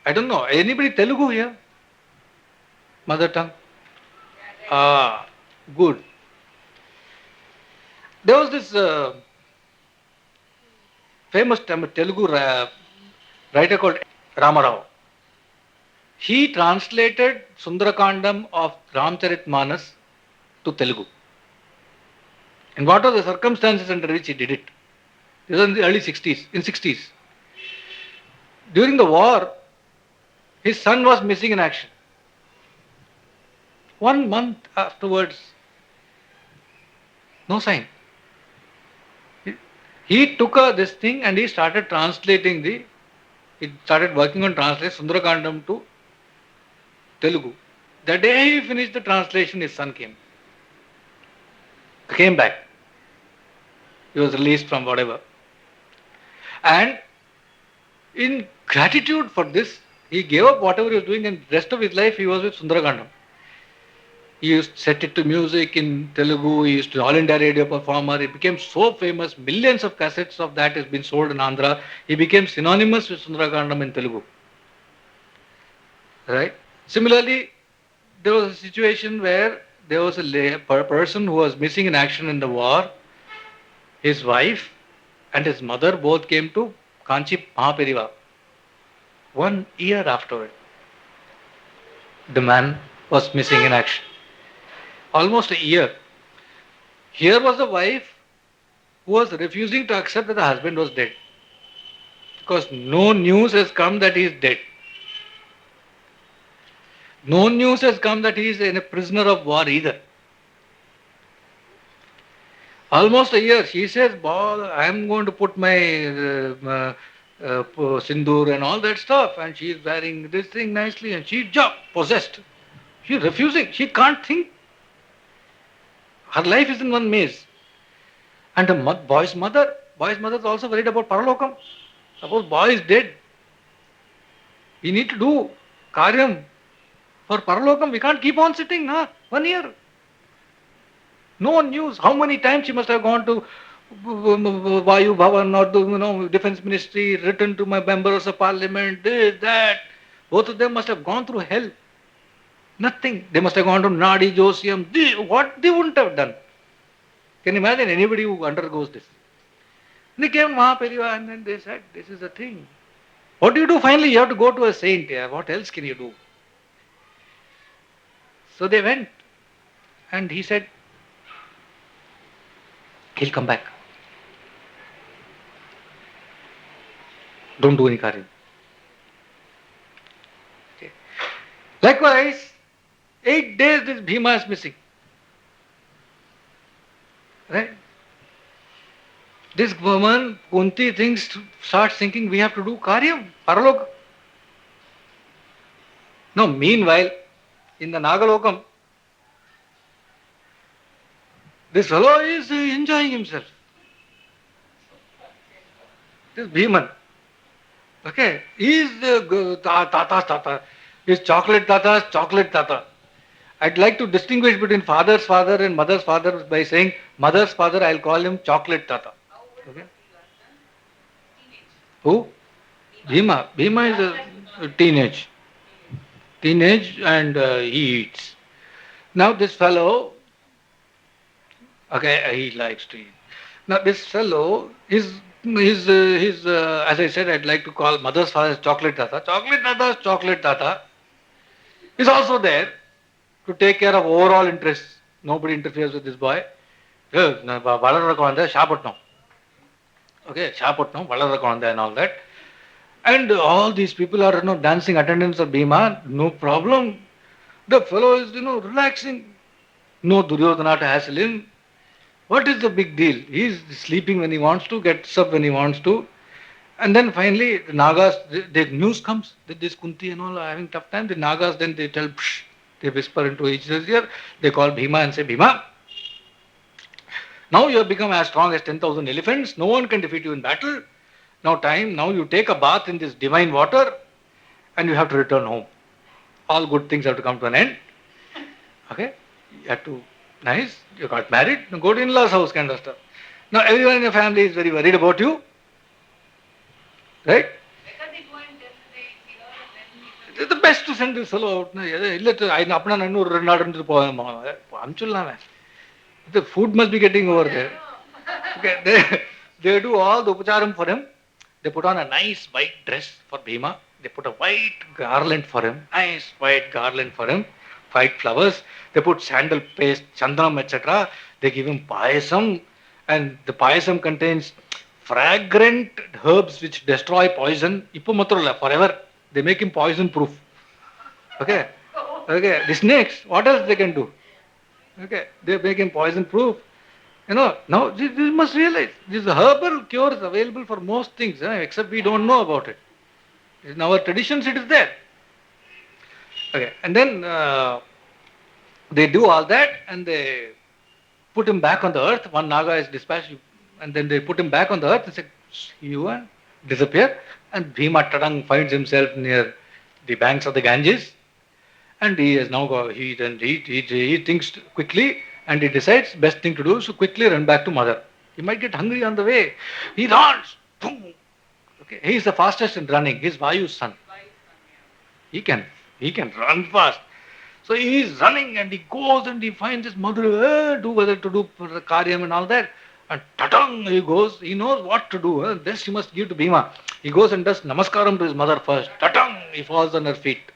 don't know, anybody Telugu here? Mother tongue? Good. There was this famous Telugu writer called Ramarao. He translated Sundarakandam of Ramcharitmanas to Telugu. And what are the circumstances under which he did it? This was in the early 60s. During the war, his son was missing in action. 1 month afterwards, no sign. He took this thing and he started translating he started working on translating Sundarakandam to Telugu. The day he finished the translation, his son came back. He was released from whatever. And in gratitude for this, he gave up whatever he was doing and the rest of his life he was with Sundarakandam. He used to set it to music in Telugu, he used to All India Radio performer, it became so famous, millions of cassettes of that has been sold in Andhra. He became synonymous with Sundarakandam in Telugu. Right? Similarly, there was a situation where there was a person who was missing in action in the war. His wife and his mother both came to Kanchi Mahaperiva. 1 year afterward, the man was missing in action. Almost a year. Here was the wife who was refusing to accept that the husband was dead. Because no news has come that he is dead. No news has come that he is a prisoner of war either. Almost a year. She says, I am going to put my sindoor and all that stuff. And she is wearing this thing nicely and she is possessed. She is refusing. She can't think. Her life is in one maze. And the boy's mother is also worried about Paralokam. Suppose boy is dead. We need to do Karyam for Paralokam. We can't keep on sitting, na? 1 year. No one knows how many times she must have gone to Vayu Bhavan or the Defense Ministry, written to my members of parliament, this, that. Both of them must have gone through hell. Nothing. They must have gone to Nadi, Josiam. What they wouldn't have done. Can you imagine anybody who undergoes this? They came Mahaperiva and then they said, this is the thing. What do you do finally? You have to go to a saint. Yeah. What else can you do? So they went and he said, he'll come back. Don't do any karya. Okay. Likewise, 8 days this Bhima is missing. Right? This woman, Kunti, starts thinking we have to do karyam, paralok. No, meanwhile, in the Nagalokam, this fellow is enjoying himself. This Bhiman. Okay, he is Tata's Tata. He is chocolate Tata. I'd like to distinguish between father's father and mother's father by saying mother's father, I'll call him chocolate Tata. Okay. Who? Bhima. Bhima is a teenage. And he eats. Now this fellow, okay, he likes to eat. Now this fellow, his as I said, I'd like to call mother's father chocolate Tata. Chocolate Tata is also there to take care of overall interests. Nobody interferes with this boy. Okay, Shapatnam, Valarakanda and all that. And all these people are dancing attendants of Bhima, no problem. The fellow is relaxing. No Duryodhana to hassle him. What is the big deal? He is sleeping when he wants to, gets up when he wants to. And then finally the Nagas, the news comes that this Kunti and all are having tough time. The Nagas then they tell, psh, they whisper into each other's ear. They call Bhima and say, Bhima, now you have become as strong as 10,000 elephants. No one can defeat you in battle. Now you take a bath in this divine water and you have to return home. All good things have to come to an end. Okay? You have to, nice, you got married, now go to in-laws house kind of stuff. Now everyone in your family is very worried about you. Right? It's the best to send this fellow out. The food must be getting over there. Okay, they do all the upacharam for him. They put on a nice white dress for Bhima. They put a white garland for him. Nice white garland for him. White flowers. They put sandal paste, chandram, etc. They give him payasam. And the payasam contains fragrant herbs which destroy poison. Ippumatrula, forever. They make him poison proof. Okay. Okay. The snakes, what else they can do? Okay. They make him poison proof. Now you must realize, these herbal cures available for most things, except we don't know about it. In our traditions it is there. Okay, and then they do all that and they put him back on the earth. One Naga is dispatched and then they put him back on the earth and say, you and disappear. And Bhima Tadang finds himself near the banks of the Ganges. And he has now got, he thinks quickly. And he decides best thing to do is to quickly run back to mother. He might get hungry on the way. He runs. Boom. Okay. He is the fastest in running. He is Vayu's son. He can run fast. So he is running and he goes and he finds his mother, whether to do for the karyam and all that. And tatang, he goes. He knows what to do. This he must give to Bhima. He goes and does namaskaram to his mother first. Tatang, he falls on her feet.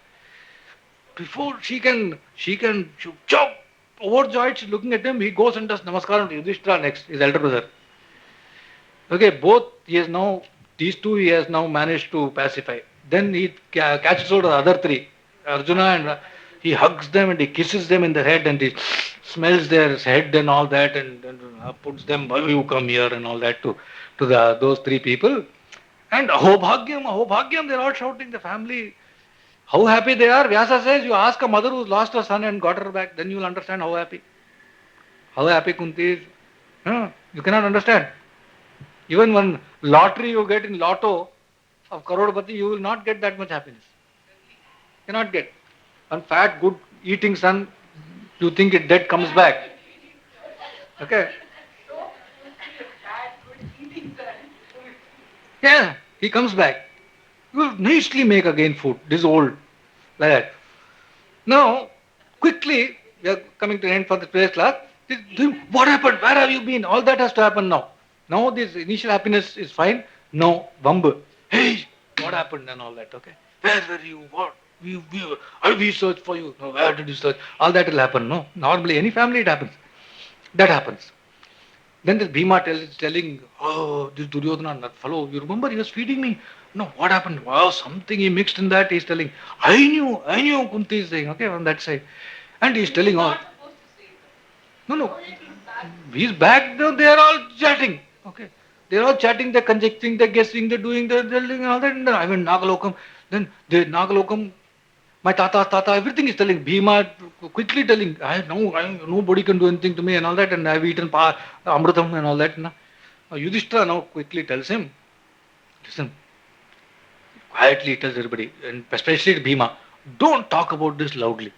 Before she can chop. Overjoyed, she's looking at him, he goes and does namaskaram to Yudhishthira next, his elder brother. Okay, these two he has now managed to pacify. Then he catches hold of the other three, Arjuna and He hugs them and he kisses them in the head and he smells their head and all that and puts them, "Why you come here," and all that to those three people. And Ahobhagyam, Ahobhagyam, they're all shouting, the family. How happy they are. Vyasa says, you ask a mother who's lost her son and got her back, then you'll understand how happy. How happy Kunti is. You cannot understand. Even one lottery you get in lotto of Karodpati, you will not get that much happiness. Cannot get. One fat, good eating son, you think it dead comes back. Okay? Yeah, he comes back. You will nicely make again food. This is old. Like that. Now, quickly, we are coming to the end for the today's class. What happened? Where have you been? All that has to happen now. Now this initial happiness is fine. No, Vambu. Hey, what happened and all that, okay? Where were you? What? We searched for you. No, where did you search? All that will happen, no? Normally, any family it happens. That happens. Then this Bhima is telling, oh, this Duryodhana, that fellow, you remember he was feeding me? No, what happened? Wow, something he mixed in that. He's telling, I knew, Kunti is saying, okay, from that side. And he's telling all. No. He's back, they are all chatting. Okay. They're all chatting, they're conjecturing, they're guessing, they're doing all that. And I went Nagalokam. Then the Nagalokam, my tata, everything is telling. Bhima quickly telling, nobody can do anything to me and all that. And I've eaten Amrutam and all that. Yudhishthira now quickly tells him, listen, quietly tells everybody, and especially to Bhima, don't talk about this loudly.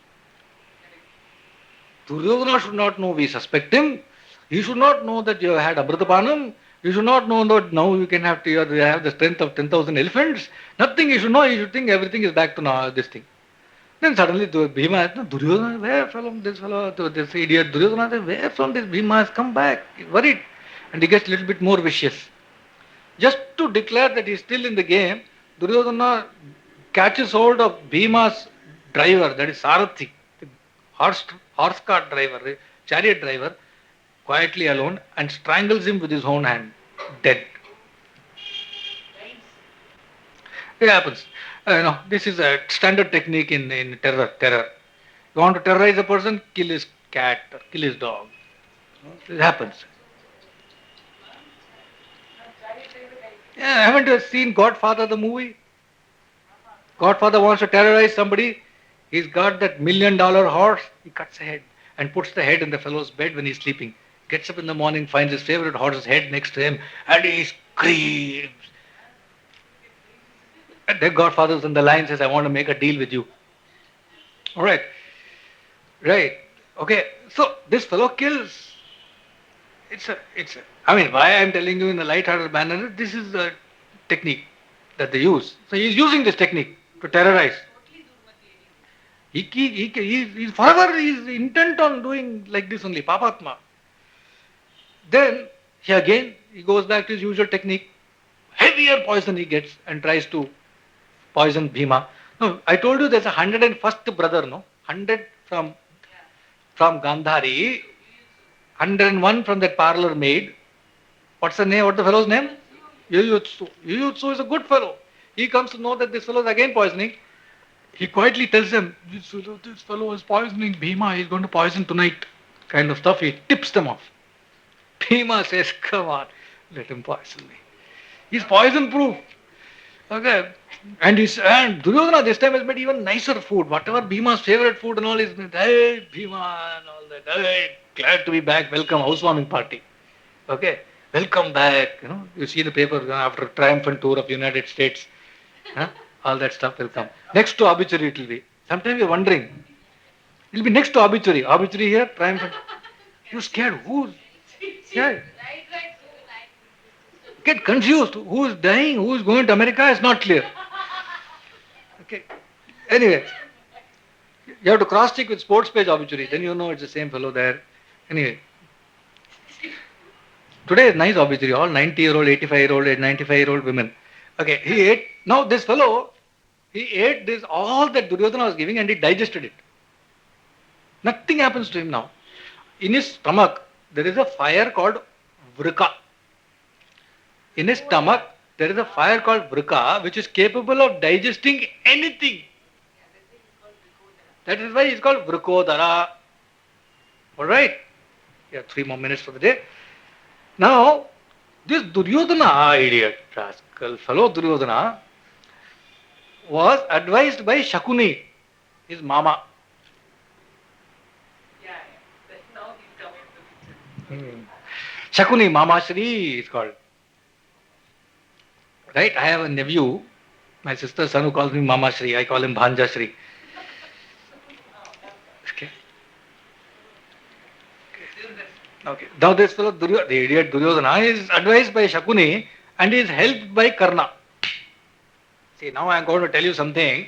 Duryodhana should not know we suspect him. He should not know that you have had Amrutapanam. You should not know that now you can have the strength of 10,000 elephants. Nothing he should know. He should think everything is back to now, this thing. Then suddenly Bhima, Duryodhana, where from this fellow, this idiot Duryodhana, where from this Bhima has come back? He's worried. And he gets a little bit more vicious. Just to declare that he's still in the game, Duryodhana catches hold of Bhima's driver, that is Sarathi, the horse cart driver, chariot driver, quietly alone, and strangles him with his own hand, dead. It happens. This is a standard technique in terror. You want to terrorize a person, kill his cat or kill his dog. It happens. Yeah, haven't you seen Godfather the movie? Godfather wants to terrorize somebody. He's got that $1 million horse. He cuts a head and puts the head in the fellow's bed when he's sleeping. Gets up in the morning, finds his favorite horse's head next to him, and he screams. And the Godfather's on the line, says, I want to make a deal with you. All right. Right. Okay. So this fellow kills. Why I'm telling you in a light-hearted manner, this is the technique that they use. So he's using this technique to terrorize. He's forever he's intent on doing like this only, Papatma. Then he goes back to his usual technique. Heavier poison he gets and tries to poison Bhima. No, I told you there's 101st brother, no? 100 from Gandhari, 101 from that parlor maid. What's the name? What's the fellow's name? Yuyutsu. Yuyutsu is a good fellow. He comes to know that this fellow is again poisoning. He quietly tells them, this fellow is poisoning Bhima. He's going to poison tonight. Kind of stuff. He tips them off. Bhima says, come on, let him poison me. He's poison proof. Okay. And Duryodhana this time has made even nicer food. Whatever Bhima's favorite food and all is, hey, Bhima and all that. Hey, glad to be back. Welcome, housewarming party. Okay. Welcome back. You see the paper after triumphant tour of United States. All that stuff will come. Next to obituary it will be. Sometimes you're wondering. It will be next to obituary. Obituary here, triumphant. You're scared. Who's? Yeah. Get confused. Who's dying? Who's going to America? It's not clear. Okay. Anyway. You have to cross-check with sports page obituary. Then you know it's the same fellow there. Anyway. Today is nice obituary. All 90-year-old, 85-year-old, 95-year-old women. Okay. He ate. Now this fellow, he ate this all that Duryodhana was giving and he digested it. Nothing happens to him now. In his stomach, there is a fire called Vrika. In his stomach, there is a fire called Vrika which is capable of digesting anything. That is why it's called Vrikodara. Alright? Yeah, 3 more minutes for the day. Now, this Duryodhana, idiot, rascal, fellow Duryodhana, was advised by Shakuni, his mama. Now he's coming to the picture. Shakuni, Mama Shri is called. Right? I have a nephew, my sister's son, who calls me Mama Shri. I call him Bhanja Shri. Okay. Okay. Now this fellow, the idiot Duryodhana, is advised by Shakuni and is helped by Karna. See, now I am going to tell you something.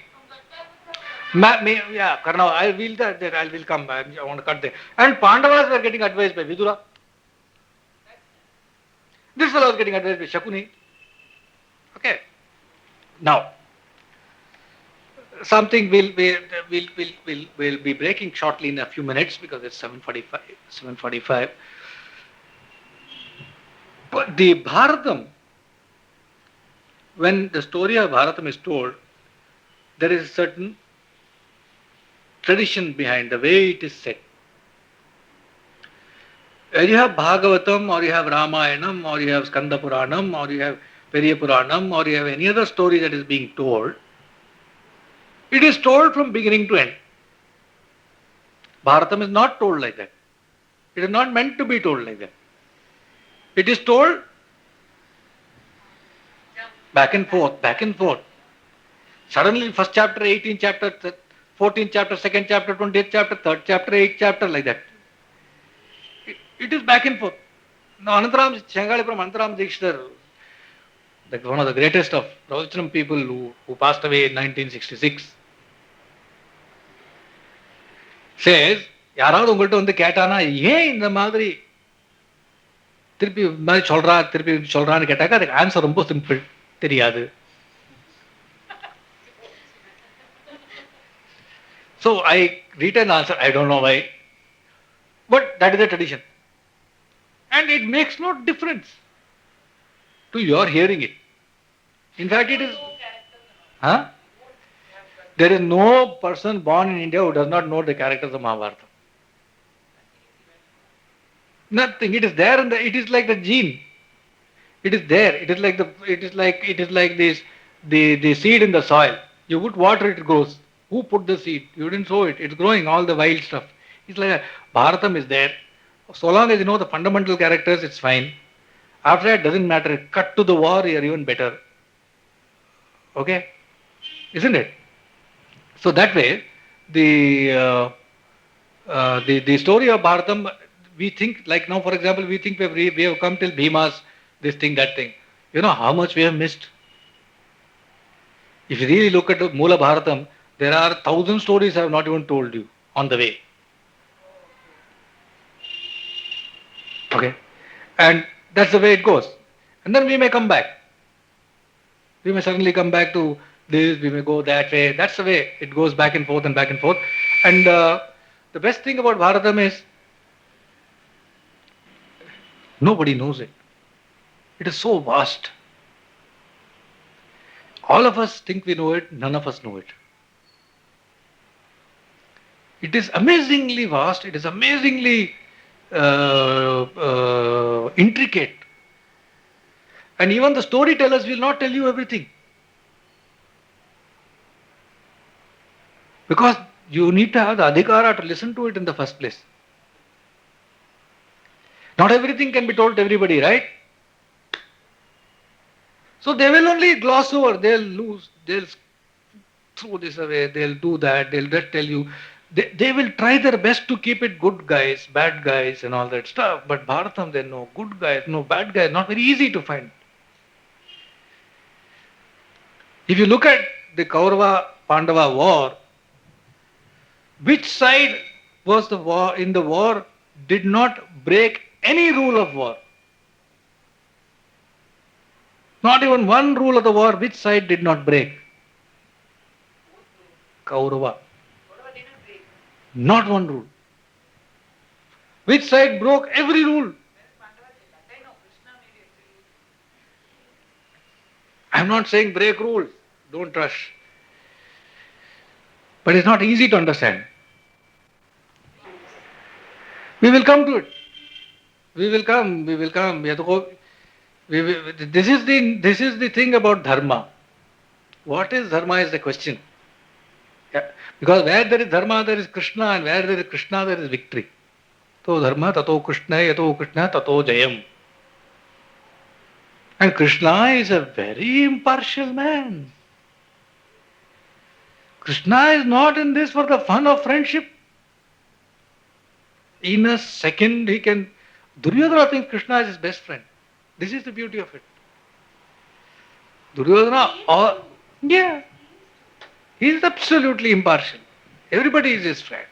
Yeah, Karna, I will come. I want to cut there. And Pandavas were getting advised by Vidura. This fellow was getting advised by Shakuni. Okay. Now, something will be breaking shortly in a few minutes because it's 7:45. 7:45. But the Bharatam, when the story of Bharatam is told, there is a certain tradition behind the way it is said. When you have Bhagavatam, or you have Ramayanam, or you have Skanda Puranam, or you have Periya Puranam, or you have any other story that is being told, it is told from beginning to end. Bharatam is not told like that. It is not meant to be told like that. It is told back and forth, back and forth. Suddenly, first chapter, 18th chapter, 14th chapter, second chapter, 20th chapter, third chapter, 8th chapter, like that. It is back and forth. Now, Anantaram, Shengalippuram Anantaram Dikshitar, one of the greatest of Ravichanam people who passed away in 1966, says, யாராவது உங்கள்கிட்ட வந்து கேட்டானா ஏன் இந்த மாதிரி திருப்பி மாதிரி சொல்றான்னு கேட்டாக்கா அதுக்கு ஆன்சர் ரொம்ப சிம்பிள், தெரியாது. So I return answer, I don't know why. But that is the tradition. And it makes no difference to your hearing it. In fact, it is... Huh? There is no person born in India who does not know the characters of Mahabharata. Nothing. It is there, and it is like the gene. It is there. It is like this. The seed in the soil. You put water, it grows. Who put the seed? You didn't sow it. It's growing. All the wild stuff. It's like Bharatam is there. So long as you know the fundamental characters, it's fine. After that, doesn't matter. Cut to the war, you're even better. Okay, isn't it? So that way, the story of Bharatam, we think, like now, for example, we think we have come till Bhima's, this thing, that thing. You know how much we have missed? If you really look at Moola Bharatam, there are 1,000 stories I have not even told you on the way. Okay? And that's the way it goes. And then we may come back. We may suddenly come back to this, we may go that way. That's the way it goes back and forth and back and forth. And the best thing about Bharatam is nobody knows it. It is so vast. All of us think we know it, none of us know it. It is amazingly vast, it is amazingly intricate. And even the storytellers will not tell you everything. Because you need to have the adhikara to listen to it in the first place. Not everything can be told to everybody, right? So they will only gloss over, they'll throw this away, they'll do that, they'll just tell you. They will try their best to keep it good guys, bad guys and all that stuff. But Bharatam, there are no good guys, no bad guys, not very easy to find. If you look at the Kaurava-Pandava war, which side was the war in the war did not break any rule of war? Not even one rule of the war, which side did not break? Kaurava. Not one rule. Which side broke every rule? I am not saying break rules. Don't rush. But it's not easy to understand. We will come to it. We will come. We will come. We have to go. This is the thing about dharma. What is dharma is the question. Yeah. Because where there is dharma, there is Krishna, and where there is Krishna, there is victory. So dharma tato Krishna, yato Krishna, tato jayam. And Krishna is a very impartial man. Krishna is not in this for the fun of friendship. In a second, he can. Duryodhana thinks Krishna is his best friend. This is the beauty of it. Duryodhana, or yeah, he is absolutely impartial. Everybody is his friend.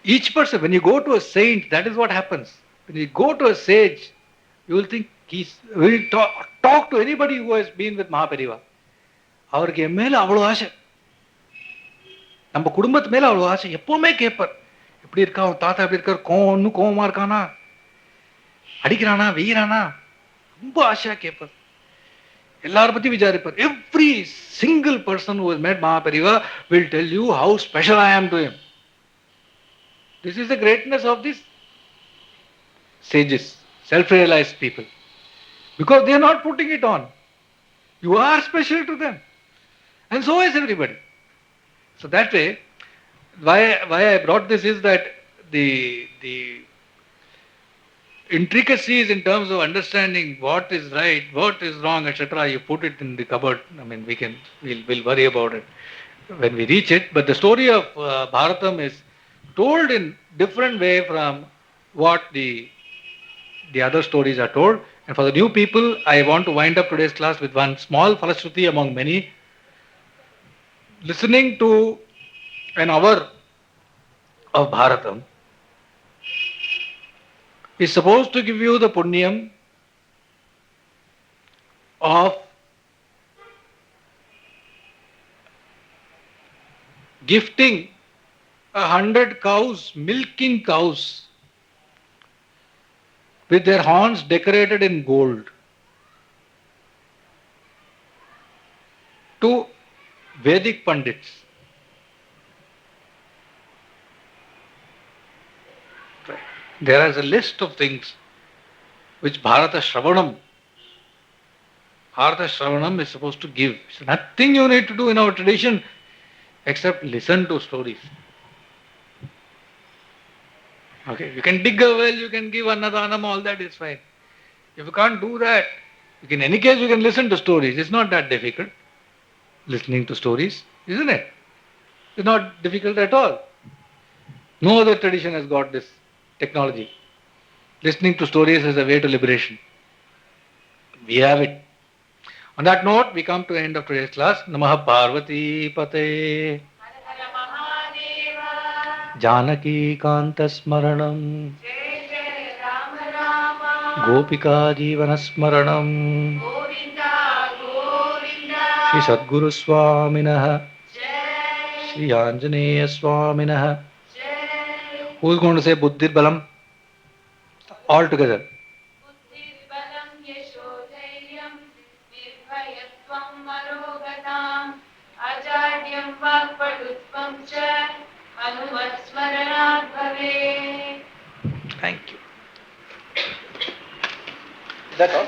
Each person, when you go to a saint, that is what happens. When you go to a sage, you will think when you talk to anybody who has been with Mahapariva, அவருக்கு என் மேல அவ்வளோ ஆசை, நம்ம குடும்பத்து மேல அவ்வளோ ஆசை, எப்பவுமே கேட்பார் எப்படி இருக்கா அவன் தாத்தா எப்படி இருக்கார், ஒன்னும் கோவமா இருக்கானா, அடிக்கிறானா வெய்யறானா, ரொம்ப ஆசையா கேட்பார், எல்லார பத்தி விசாரிப்பார். Every single person who has met Mahapariva will tell you how special I am to him. This is the greatness of these sages, self-realized people. Because they are not putting it on. You are special to them. And so is everybody. So that way, why I brought this is that the intricacies in terms of understanding what is right, what is wrong, etc., you put it in the cupboard. I mean, we'll worry about it when we reach it. But the story of Bharatam is told in different way from what the other stories are told. And for the new people, I want to wind up today's class with one small falashruti among many. Listening to an hour of Bharatam is supposed to give you the punyam of gifting 100 cows, milking cows, with their horns decorated in gold, to Vedic Pandits. There is a list of things which Bharata Shravanam is supposed to give. So nothing you need to do in our tradition except listen to stories. Okay, you can dig a well, you can give annadanam, all that is fine. If you can't do that, in any case you can listen to stories. It's not that difficult. Listening to stories, isn't it? It's not difficult at all. No other tradition has got this technology. Listening to stories is a way to liberation. We have it. On that note, we come to the end of today's class. Namaha Parvati Pate Janaki Kanta Smaranam Gopika Jeevana Smaranam Shri Sadguru Swaminah Shri Anjaneya Swaminah. Who is going to say Buddhir Balam? All together. Thank you. That's all.